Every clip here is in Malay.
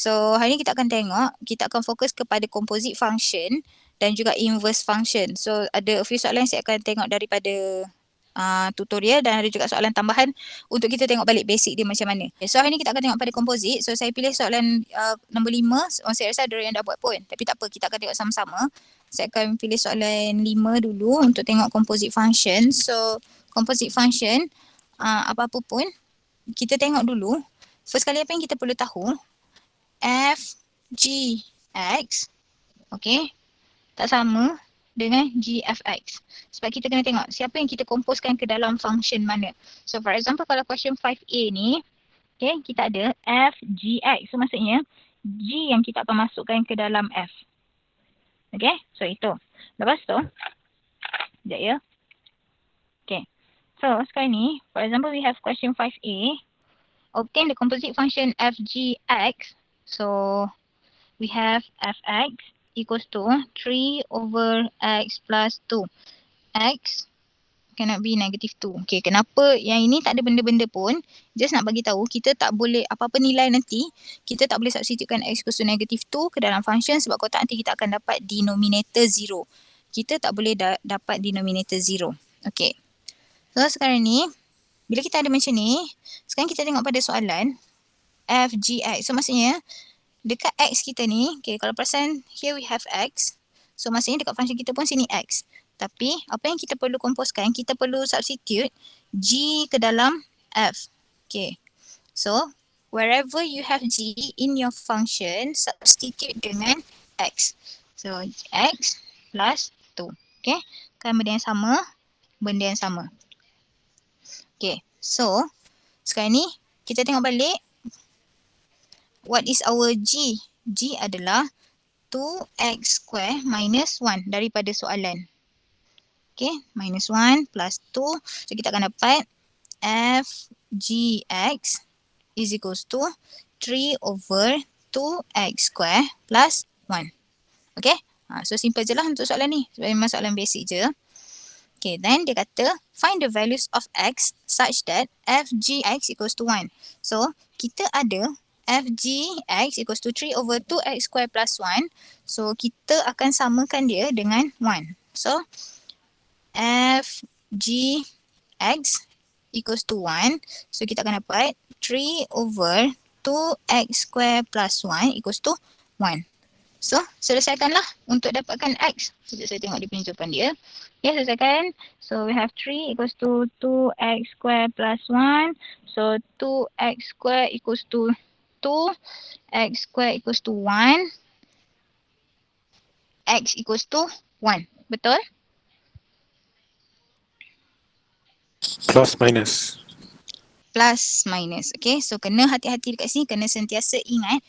So hari ni kita akan tengok, kita akan fokus kepada composite function dan juga inverse function. So ada a few soalan saya akan tengok daripada tutorial dan ada juga soalan tambahan untuk kita tengok balik basic dia macam mana. Okay, so hari ni kita akan tengok pada composite. So saya pilih soalan nombor 5. Saya rasa ada orang yang dah buat pun. Tapi tak apa, kita akan tengok sama-sama. Saya akan pilih soalan 5 dulu untuk tengok composite function. So composite function, apa-apa pun, kita tengok dulu. First kali apa yang kita perlu tahu, f, g, x, okay, tak sama dengan gfx. Sebab kita kena tengok siapa yang kita komposkan ke dalam function mana. So for example kalau question 5a ni, okay, kita ada f, g, x. So maksudnya g yang kita akan masukkan ke dalam f. Okay, so itu. Lepas tu, sekejap ya. Okay, so sekarang ni, for example we have question 5a. Obtain the composite function f, g, x. So we have fx equals to 3 over x plus 2. X cannot be negative 2. Okay, kenapa yang ini tak ada benda-benda pun? Just nak bagi tahu kita tak boleh apa-apa nilai nanti, kita tak boleh substitutekan x equals to negative 2 ke dalam function sebab kalau tak nanti kita akan dapat denominator 0. Kita tak boleh dapat denominator 0. Okay. So sekarang ni, bila kita ada macam ni, sekarang kita tengok pada soalan f, g, x. So maksudnya, dekat x kita ni, okay, kalau perasan here we have x. So maksudnya dekat function kita pun sini x. Tapi apa yang kita perlu komposkan, kita perlu substitute g ke dalam f. Okay. So wherever you have g in your function, substitute dengan x. So x plus 2. Okay. Kan benda yang sama, benda yang sama. Okay. So sekarang ni kita tengok balik. What is our g? G adalah 2x square minus 1 daripada soalan. Okay, minus 1 plus 2. So kita akan dapat f gx is equals to 3 over 2x square plus 1. Okay, so simple je lah untuk soalan ni. Sebab memang soalan basic je. Okay, then dia kata find the values of x such that f gx equals to 1. So kita ada f gx equals to 3 over 2x square plus 1. So kita akan samakan dia dengan 1. So f gx equals to 1. So kita akan dapat 3 over 2x square plus 1 equals to 1. So selesaikanlah untuk dapatkan x. Sekejap saya tengok di penunjukan dia. Ya, selesaikan. So we have 3 equals to 2x square plus 1. So 2x square equals to 2, x square equals to 1, x equals to 1. Betul? Plus minus. Plus minus. Okay, so kena hati-hati dekat sini. Kena sentiasa ingat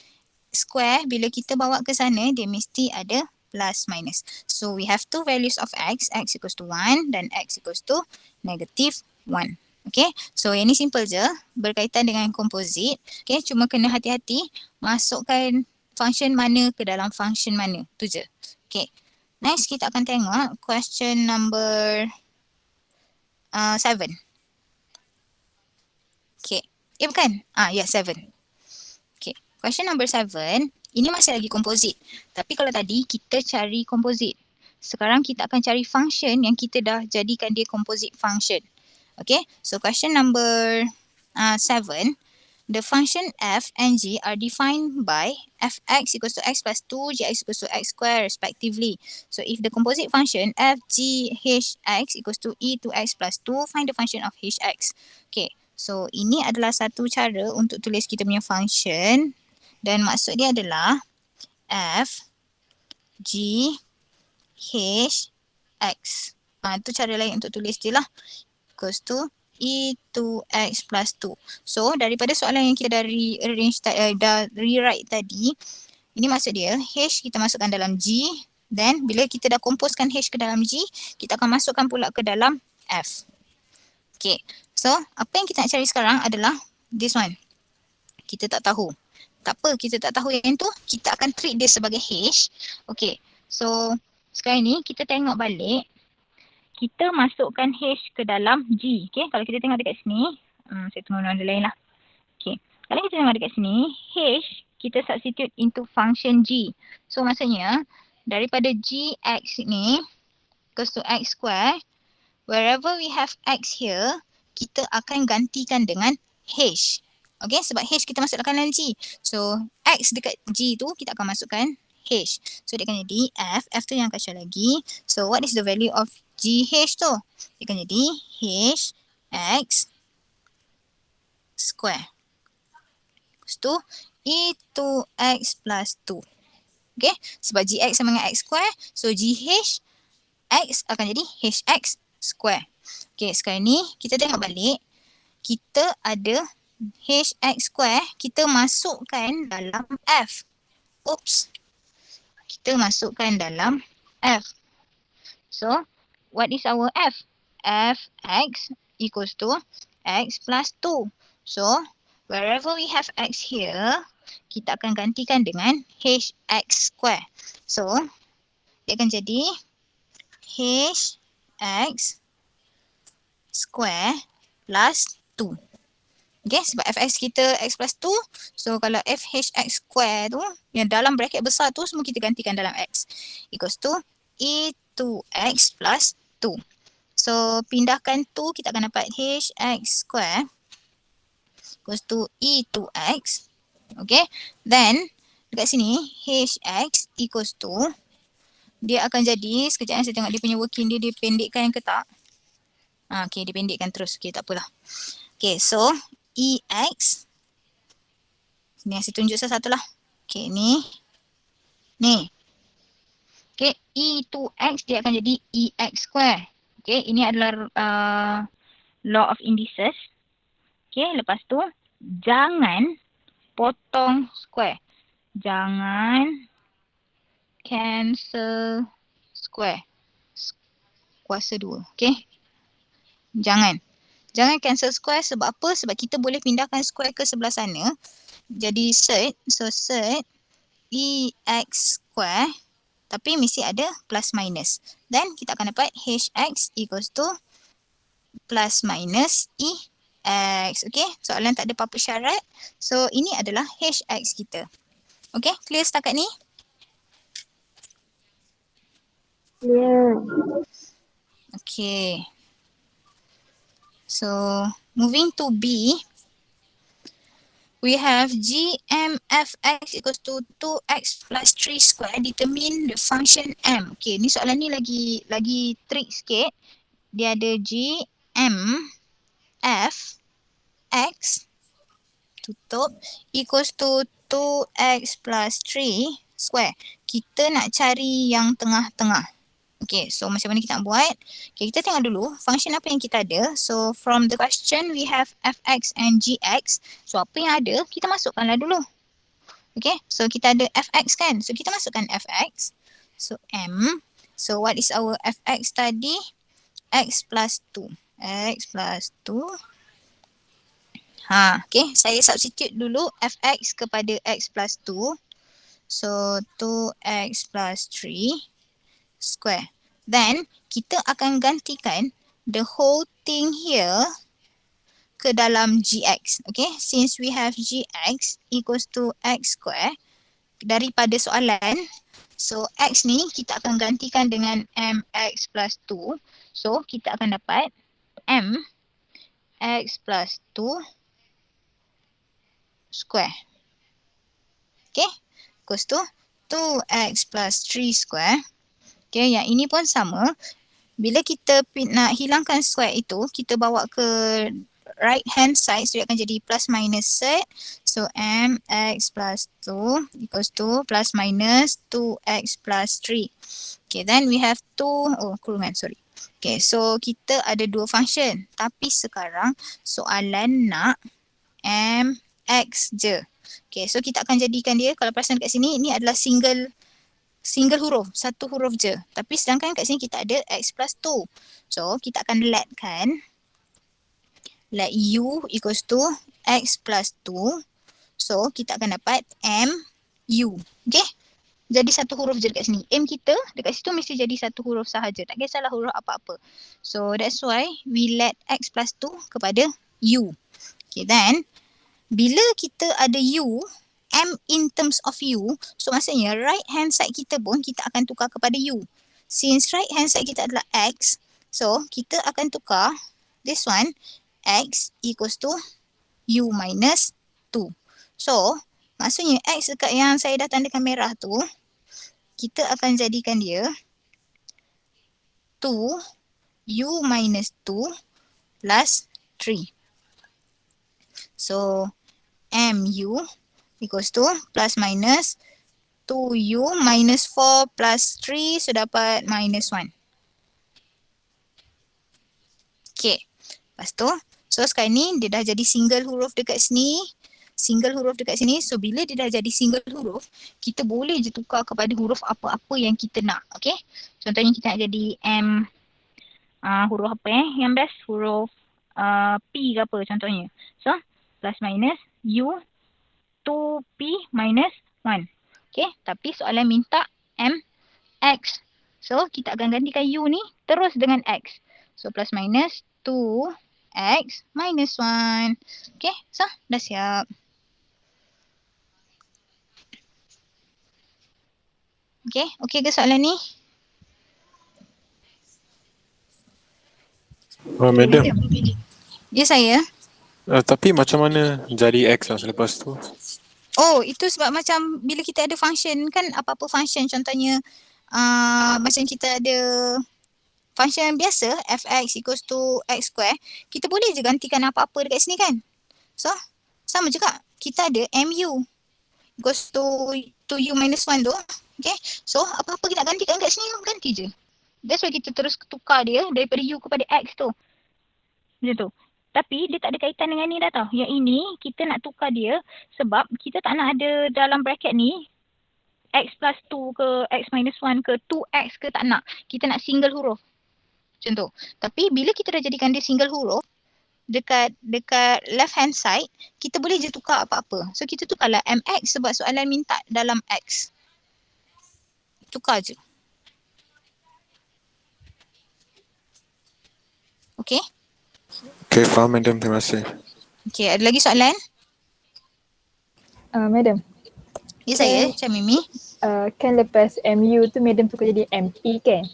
square bila kita bawa ke sana dia mesti ada plus minus. So we have two values of x equals to 1 dan x equals to negative 1. Okay, so yang ni simple je berkaitan dengan composite. Okay, cuma kena hati-hati masukkan function mana ke dalam function mana. Tu je. Okay, next kita akan tengok question number 7. Okay, bukan? Yeah, 7. Okay, question number 7. Ini masih lagi composite. Tapi kalau tadi kita cari composite. Sekarang kita akan cari function yang kita dah jadikan dia composite function. Okay, so question number 7. The function f and g are defined by fx equals to x plus 2, gx equals to x square respectively. So if the composite function f, g, h, x equals to e to x plus 2, find the function of hx. Okay, so ini adalah satu cara untuk tulis kita punya function. Dan maksud dia adalah f, g, h, x. Itu cara lain untuk tulis dia lah. Equals to e to x plus 2. So daripada soalan yang kita dah rearrange dah rewrite tadi, ini maksud dia h kita masukkan dalam g, then bila kita dah komposkan h ke dalam g, kita akan masukkan pula ke dalam f. Okay, so apa yang kita nak cari sekarang adalah this one. Kita tak tahu. Tak apa, kita tak tahu yang tu, kita akan treat dia sebagai h. Okay, so sekarang ni kita tengok balik. Kita masukkan h ke dalam g. Okay, kalau kita tengok dekat sini, saya tunggu benda lain lah. Okay, kalau kita tengok dekat sini, h kita substitute into function g. So maksudnya daripada gx ni equals to x square, wherever we have x here, kita akan gantikan dengan h. Okay, sebab h kita masukkan dalam g. So x dekat g tu kita akan masukkan h. So dia akan jadi f tu yang kacau lagi. So what is the value of gh tu? Dia akan jadi h x square. Lepas tu e2x plus 2. Okay, sebab gx sama dengan x square, so gh x akan jadi hx square. Okay, sekarang ni kita tengok balik. Kita ada hx square, kita masukkan dalam f. Oops. Kita masukkan dalam f. So, what is our f? Fx equals to x plus 2. So, wherever we have x here, kita akan gantikan dengan hx square. So, dia akan jadi hx square plus 2. Okay, sebab fx kita x plus 2. So, kalau fhx square tu, yang dalam bracket besar tu, semua kita gantikan dalam x. Equals to e2x plus 2. So, pindahkan 2, kita akan dapat hx square equals to e2x. Okay, then dekat sini hx equals to, dia akan jadi, sekejap saya tengok dia punya working dia pendekkan ke tak. Okay, dipendekkan terus. Okay, tak apalah. Okay, so ex, ni yang saya tunjuk satu lah. Okay, ni. Okay, e2x dia akan jadi ex square. Okay, ini adalah law of indices. Okay, lepas tu jangan potong square. Jangan cancel square. Kuasa 2. Okay. Jangan cancel square. Sebab apa? Sebab kita boleh pindahkan square ke sebelah sana. Jadi set. So set ex square. Tapi mesti ada plus minus. Then kita akan dapat hx equals to plus minus ex. Okay. Soalan tak ada apa-apa syarat. So ini adalah hx kita. Okay. Clear setakat ni? Yeah. Okay. So, moving to B, we have gmfx equals to 2x plus 3 square. Determine the function m. Okay, ni soalan ni lagi trick sikit. Dia ada gmfx tutup equals to 2x plus 3 square. Kita nak cari yang tengah-tengah. Okay, so macam mana kita nak buat? Okay, kita tengok dulu function apa yang kita ada. So, from the question we have fx and gx. So, apa yang ada, kita masukkanlah dulu. Okay, so kita ada fx kan? So, kita masukkan fx. So, m. So, what is our fx tadi? X plus 2. X plus 2. Okay, saya substitute dulu fx kepada x plus 2. So, 2x plus 3 square. Then, kita akan gantikan the whole thing here ke dalam gx. Okay, since we have gx equals to x square daripada soalan. So, x ni kita akan gantikan dengan mx plus 2. So, kita akan dapat m x plus 2 square. Okay, equals to 2x plus 3 square. Okay, yang ini pun sama. Bila kita nak hilangkan square itu, kita bawa ke right hand side. So, dia akan jadi plus minus set. So, mx plus 2 equals to plus minus 2x plus 3. Okay, then we have kurungan, sorry. Okay, so kita ada dua function. Tapi sekarang soalan nak mx je. Okay, so kita akan jadikan dia, kalau perasan kat sini, ini adalah single huruf, satu huruf je. Tapi sedangkan kat sini kita ada x plus 2. So, kita akan let u equals to x plus 2. So, kita akan dapat mu. Okay? Jadi satu huruf je dekat sini. M kita dekat situ mesti jadi satu huruf sahaja. Tak kisahlah huruf apa-apa. So, that's why we let x plus 2 kepada u. Okay, then bila kita ada u, M in terms of U, so maksudnya right hand side kita pun kita akan tukar kepada U. Since right hand side kita adalah X, so kita akan tukar this one, X equals to U minus 2. So, maksudnya X dekat yang saya dah tandakan merah tu, kita akan jadikan dia 2 U minus 2 plus 3. So, MU equals to plus minus 2U minus 4 plus 3, so dapat minus 1. Okay. Lepas tu, so sekarang ni dia dah jadi single huruf dekat sini. Single huruf dekat sini. So bila dia dah jadi single huruf, kita boleh je tukar kepada huruf apa-apa yang kita nak. Okay. Contohnya kita nak jadi M, huruf apa yang best? Huruf P ke apa contohnya. So plus minus U 2P minus 1. Okay. Tapi soalan minta M, X. So kita akan gantikan U ni terus dengan X. So plus minus 2x minus 1. Okay, so dah siap. Okay, okay ke soalan ni? Madam, Ya saya. tapi macam mana jadi X lah selepas tu? Oh, itu sebab macam bila kita ada function kan, apa-apa function contohnya macam kita ada function biasa fx equals to x square, kita boleh je gantikan apa-apa dekat sini kan. So, sama juga. Kita ada mu equals to u minus 1 tu. Okay. So, apa-apa kita nak gantikan dekat sini, ganti je. That's why kita terus tukar dia daripada u kepada x tu. Macam tu. Tapi dia tak ada kaitan dengan ni dah tau. Yang ini kita nak tukar dia sebab kita tak nak ada dalam bracket ni x plus 2 ke x minus 1 ke 2x ke, tak nak. Kita nak single huruf. Macam tu. Tapi bila kita dah jadikan dia single huruf, dekat left hand side, kita boleh je tukar apa-apa. So kita tukarlah mx sebab soalan minta dalam x. Tukar je. Okay. Okay, faham madam. Terima kasih. Okay, ada lagi soalan? Madam, Ya saya, Macam Mimi. kan lepas MU tu madam tukar jadi ME kan?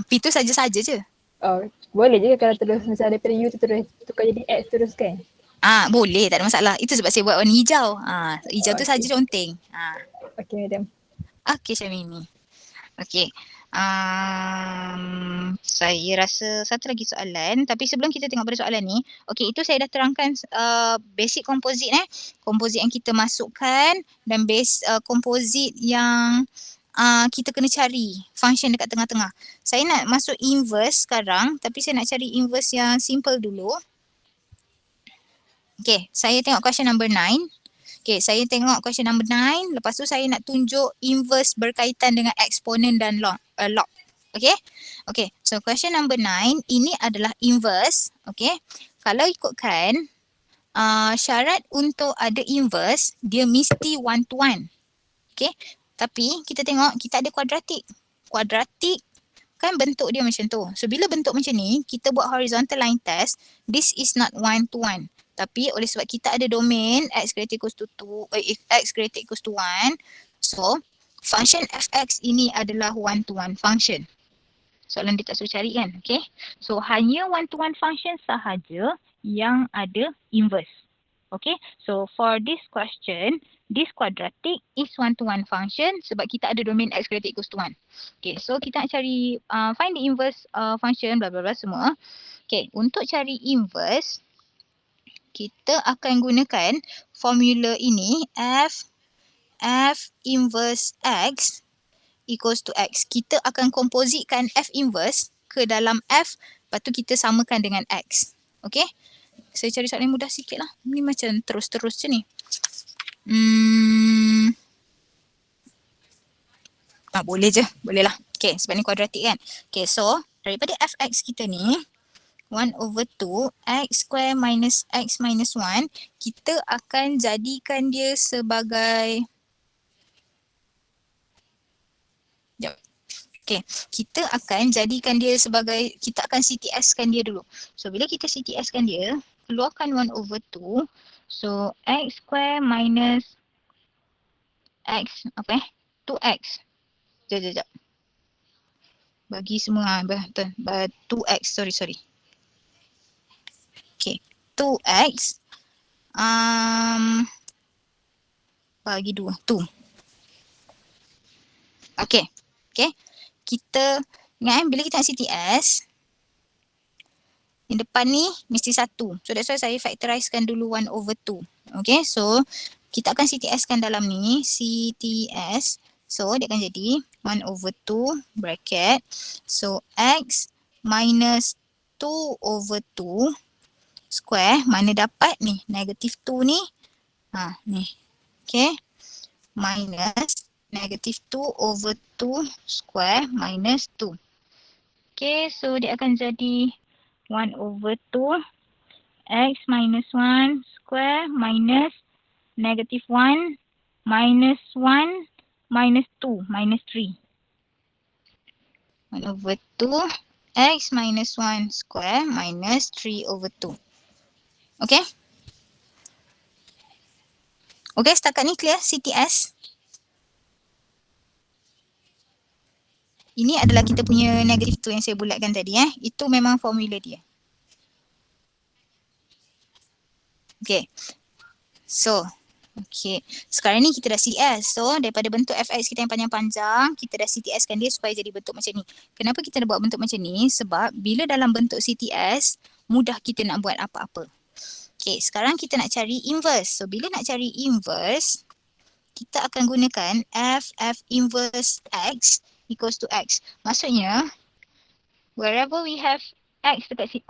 P tu saja-saja je. Boleh je kalau terus macam daripada U tu terus tukar jadi X terus kan? Boleh, tak ada masalah. Itu sebab saya buat warna hijau. Hijau tu saja conteng. Okay madam. Okay, Syamimi. Okay. Saya rasa satu lagi soalan. Tapi sebelum kita tengok pada soalan ni, okay, itu saya dah terangkan basic composite composite yang kita masukkan dan base composite yang kita kena cari function dekat tengah-tengah. Saya nak masuk inverse sekarang, tapi saya nak cari inverse yang simple dulu. Okay, saya tengok question number 9. Okay, saya tengok question number 9. Lepas tu saya nak tunjuk inverse berkaitan dengan exponent dan log. Okay. Okay, so question number 9. Ini adalah inverse. Okay, kalau ikutkan syarat untuk ada inverse, dia mesti 1 to 1. Okay, tapi kita tengok kita ada kuadratik. Kuadratik kan bentuk dia macam tu. So bila bentuk macam ni, kita buat horizontal line test. This is not 1 to 1. Tapi oleh sebab kita ada domain x greater equals to 2, x greater equals to 1. So function fx ini adalah 1 to 1 function. Soalan dia tak suruh cari kan. Okay. So hanya 1 to 1 function sahaja yang ada inverse. Okay. So for this question, this quadratic is 1 to 1 function sebab kita ada domain x greater equals to 1. Okay. So kita nak cari find the inverse function bla bla bla semua. Okay. Untuk cari inverse, kita akan gunakan formula ini f inverse x equals to x. Kita akan kompositkan f inverse ke dalam f, lepas tu kita samakan dengan x. Okay. Saya cari soalan mudah sikit lah. Ni macam terus-terus je ni. Boleh je. Boleh lah. Okay, sebab ni kuadratik kan. Okay, so daripada fx kita ni 1 over 2 x square minus x minus 1, kita akan jadikan dia sebagai kita akan jadikan dia sebagai, kita akan CTS-kan dia dulu. So bila kita CTS-kan dia, keluarkan 1 over 2. So x square minus X, 2X. Sekejap. Bagi semua, betul. 2X, sorry. Okay, 2X. Bagi 2, 2. Okay. Kita ingat bila kita nak CTS, yang depan ni mesti 1. So that's why saya factorizekan dulu 1/2. Okay, so kita akan CTS-kan dalam ni, CTS. So dia akan jadi 1/2 bracket. So X minus 2/2 square, mana dapat ni, negative 2 ni. Ni. Okay, minus negative 2/2 square minus 2. Okay, so dia akan jadi 1/2 X minus 1 square minus negative 1 minus 1 minus 2 minus 3. 1/2 X minus 1 square minus 3/2. Okay? Okay, setakat ni clear CTS? Ini adalah kita punya negative 2 yang saya bulatkan tadi. Itu memang formula dia. Okay. So, sekarang ni kita dah CTS. So, daripada bentuk fx kita yang panjang-panjang, kita dah CTS kan dia supaya jadi bentuk macam ni. Kenapa kita nak buat bentuk macam ni? Sebab bila dalam bentuk CTS, mudah kita nak buat apa-apa. Okay, sekarang kita nak cari inverse. So, bila nak cari inverse, kita akan gunakan f inverse x equals to x. Maksudnya, wherever we have x dekat sini,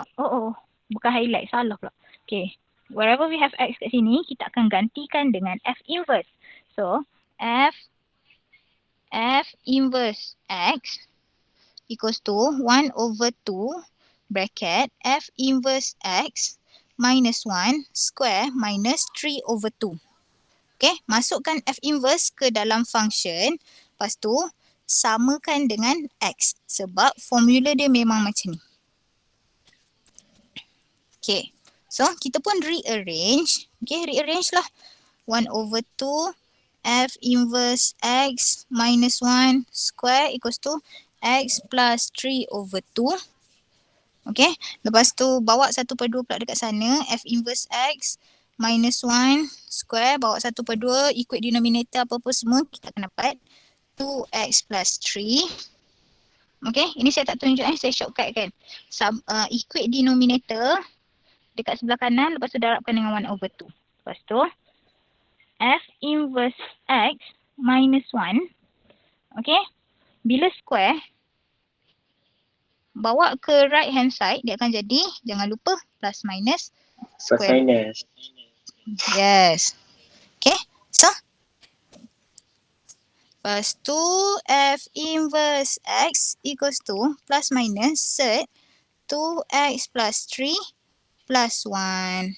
bukan highlight, salah pula. Okay, wherever we have x kat sini, kita akan gantikan dengan f inverse. So, f inverse x equals to 1/2 bracket f inverse x minus 1 square minus 3/2. Okay, masukkan f inverse ke dalam function, lepas tu samakan dengan x sebab formula dia memang macam ni. Okay, so kita pun rearrange. Okay, rearrange lah. 1/2 f inverse x minus 1 square equals to x plus 3/2. Okay, lepas tu bawa 1/2 pula dekat sana. F inverse x minus 1 square bawa 1/2 ikut denominator apa-apa semua kita akan dapat 2x plus 3. Okay, ini saya tak tunjuk saya shortcut kan. Equate denominator dekat sebelah kanan, lepas tu darabkan dengan 1/2. Lepas tu f inverse x minus 1. Okay, bila square bawa ke right hand side, dia akan jadi, jangan lupa plus minus square. Plus minus. Yes. Okay, so lepas tu f inverse x equals to plus minus set 2x plus 3 plus 1.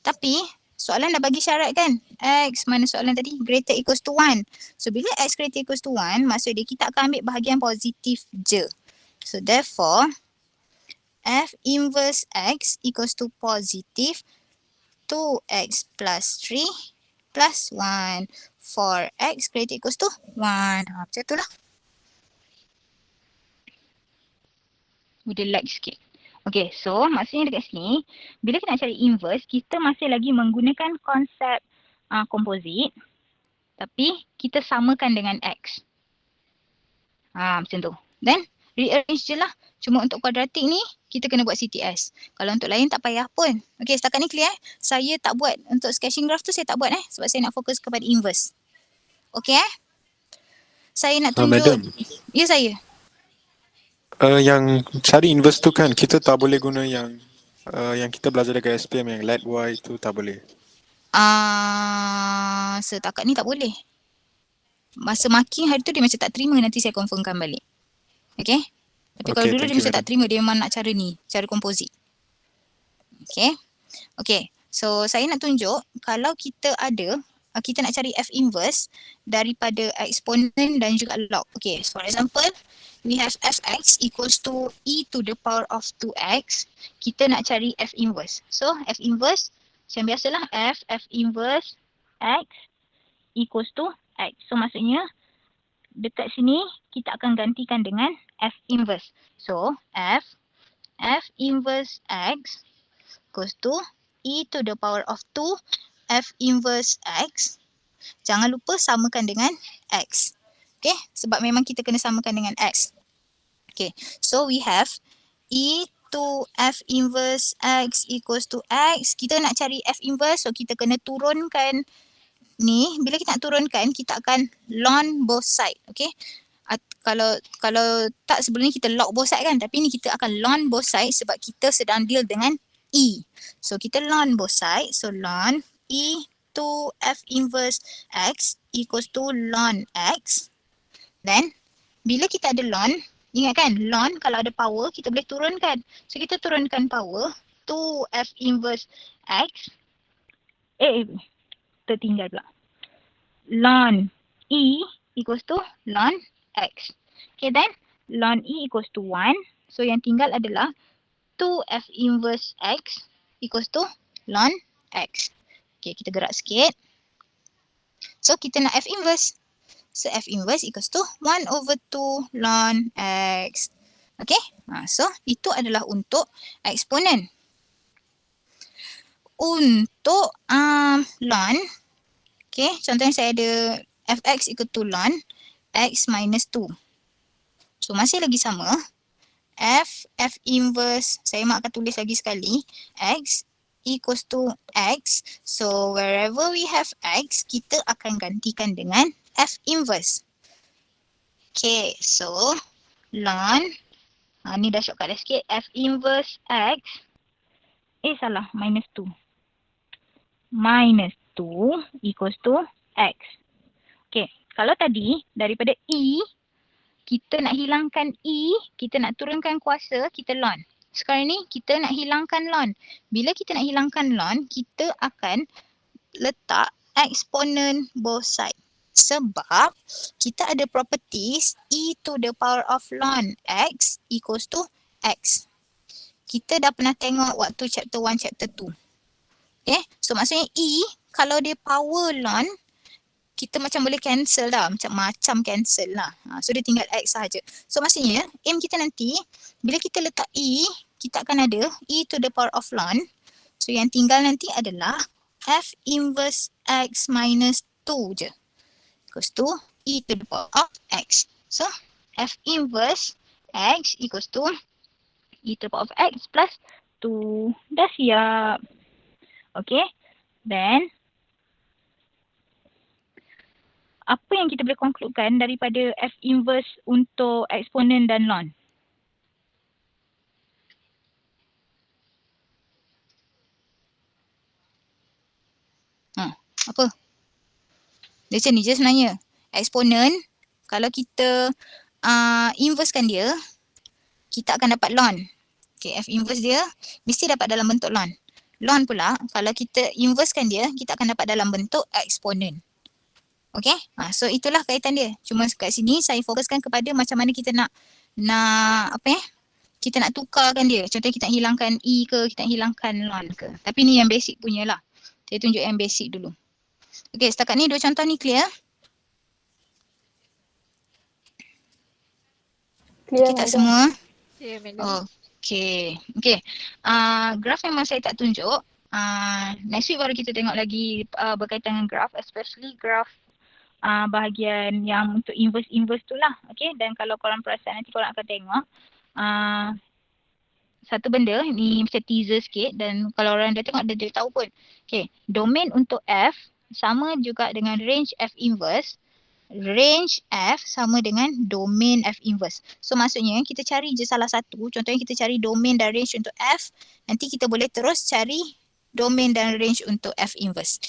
Tapi soalan dah bagi syarat kan? X mana soalan tadi? Greater equals to 1. So bila x greater equals to 1, maksud dia kita akan ambil bahagian positif je. So therefore f inverse x equals to positive 2x plus 3 plus 1 for x greater equals to 1. Macam tu lah. Udah lag sikit. Okay, so maksudnya dekat sini, bila kita nak cari inverse, kita masih lagi menggunakan konsep composite, tapi kita samakan dengan x. Macam tu. Then, rearrange je lah. Cuma untuk kuadratik ni, kita kena buat CTS. Kalau untuk lain tak payah pun. Okay, setakat ni clear. Saya tak buat, untuk sketching graph tu saya tak buat sebab saya nak fokus kepada inverse. Okay Saya nak tunjuk. Madam. Ya, saya. Yang cari inverse tu kan, kita tak boleh guna yang kita belajar dekat SPM yang let y tu tak boleh. Setakat ni tak boleh. Masa marking hari tu dia macam tak terima, nanti saya confirmkan balik. Okay. Tapi kalau dulu dia macam tak terima, dia memang nak cara ni, cara komposit. Okay. So saya nak tunjuk kalau kita ada, kita nak cari f inverse daripada eksponen dan juga log. Okay, so for example, we have fx equals to e to the power of 2x. Kita nak cari f inverse. So f inverse, macam biasalah f inverse x equals to X. So maksudnya dekat sini kita akan gantikan dengan F inverse. So F inverse X equals to e to the power of 2 F inverse X. Jangan lupa samakan dengan X. Okay, sebab memang kita kena samakan dengan X. Okay, so we have e to F inverse X equals to X. Kita nak cari F inverse, so kita kena turunkan ni. Bila kita nak turunkan, kita akan ln both side. Okay, kalau tak sebelum ni kita log both side kan, tapi ni kita akan ln both side sebab kita sedang deal dengan E. So kita ln both side, so ln E to F inverse X equals to ln X. Then bila kita ada ln, ingat kan ln kalau ada power kita boleh turunkan. So kita turunkan power to F inverse X. Tertinggal pula. Ln E equals to ln X. Okay, then ln E equals to 1. So yang tinggal adalah 2F inverse X equals to ln X. Okay, kita gerak sikit. So kita nak F inverse. So F inverse equals to 1 over 2 ln X. Okay, so itu adalah untuk eksponen. Untuk ln, okay, contohnya saya ada Fx equal to ln X minus 2. So masih lagi sama. F inverse, saya akan tulis lagi sekali. X equals to X. So wherever we have X, kita akan gantikan dengan F inverse. Okay, so ln, ni dah shortcut dah sikit. F inverse X, salah, minus 2. Minus 2 equals to X. Okay, kalau tadi daripada E, kita nak hilangkan E, kita nak turunkan kuasa, kita ln. Sekarang ni kita nak hilangkan ln. Bila kita nak hilangkan ln, kita akan letak eksponen both side. Sebab kita ada properties e to the power of ln X equals to X. Kita dah pernah tengok waktu chapter 1, chapter 2. Okay, so maksudnya E, kalau dia power ln, kita macam boleh cancel dah, macam cancel lah. So dia tinggal X sahaja. So maksudnya aim kita nanti, bila kita letak E, kita akan ada e to the power of ln. So yang tinggal nanti adalah F inverse X minus 2 je. Equals to e to the power of X. So F inverse X equals to e to the power of X plus 2. Dah siap. Okay. Then apa yang kita boleh konkludkan daripada F inverse untuk eksponen dan ln? Apa? Dia macam ni je sebenarnya. Eksponen, kalau kita inversekan dia, kita akan dapat ln. Okay, F inverse dia mesti dapat dalam bentuk ln. Ln pula, kalau kita inversekan dia, kita akan dapat dalam bentuk eksponen. Okay, so itulah kaitan dia. Cuma kat sini saya fokuskan kepada macam mana kita nak kita nak tukarkan dia. Contohnya kita nak hilangkan E ke, kita nak hilangkan ln ke. Tapi ni yang basic punya lah. Saya tunjuk yang basic dulu. Okay, setakat ni dua contoh ni clear? Clear Tak semua? Ya, madam. Okay. Graf memang saya tak tunjuk. Next week baru kita tengok lagi berkaitan dengan graf, especially graf bahagian yang untuk inverse tu lah. Okay, dan kalau korang perasan nanti korang akan tengok satu benda ni macam teaser sikit, dan kalau orang dah tengok dia tahu pun. Okay, domain untuk F sama juga dengan range F inverse. Range F sama dengan domain F inverse. So maksudnya kita cari je salah satu. Contohnya kita cari domain dan range untuk F. Nanti kita boleh terus cari domain dan range untuk F inverse.